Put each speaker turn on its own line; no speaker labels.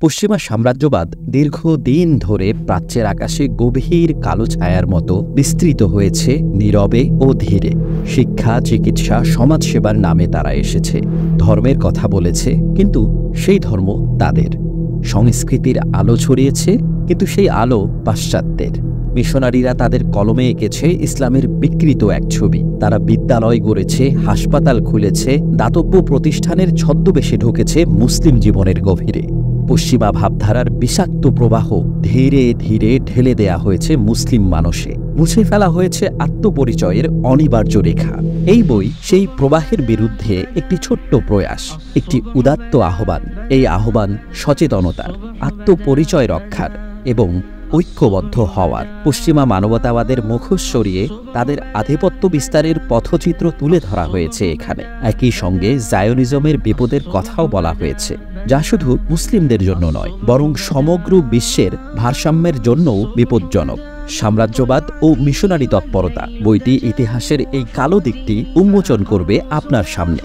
পশ্চিমা সাম্রাজ্যবাদ দীর্ঘদিন ধরে প্রাচ্যের আকাশে গভীর কালো ছায়ার মতো বিস্তৃত হয়েছে নীরবে ও ধীরে। শিক্ষা, চিকিৎসা, সমাজসেবার নামে তারা এসেছে, ধর্মের কথা বলেছে, কিন্তু সেই ধর্ম তাদের। সংস্কৃতির আলো ছড়িয়েছে, কিন্তু সেই আলো পাশ্চাত্যের। মিশনারিরা তাদের কলমে এঁকেছে ইসলামের বিকৃত এক ছবি। তারা বিদ্যালয় গড়েছে, হাসপাতাল খুলেছে, দাতব্য প্রতিষ্ঠানের ছদ্মবেশে ঢুকেছে মুসলিম জীবনের গভীরে। পশ্চিমা ভাবধারার বিষাক্ত প্রবাহ ধীরে ধীরে ঢেলে দেয়া হয়েছে মুসলিম মানুষে। মুছে ফেলা হয়েছে আত্মপরিচয়ের অনিবার্য রেখা। এই বই সেই প্রবাহের বিরুদ্ধে একটি ছোট্ট প্রয়াস, একটি উদাত্ত আহ্বান। এই আহ্বান সচেতনতার, আত্মপরিচয় রক্ষার এবং ঐক্যবদ্ধ হওয়ার। পশ্চিমা মানবতাবাদের মুখোশ সরিয়ে তাদের আধিপত্য বিস্তারের পথচিত্র তুলে ধরা হয়েছে এখানে। একই সঙ্গে জায়োনিজমের বিপদের কথাও বলা হয়েছে, যা শুধু মুসলিমদের জন্য নয়, বরং সমগ্র বিশ্বের ভারসাম্যের জন্যও বিপজ্জনক। সাম্রাজ্যবাদ ও মিশনারি তৎপরতা। বইটি ইতিহাসের এই কালো দিকটি উন্মোচন করবে আপনার সামনে।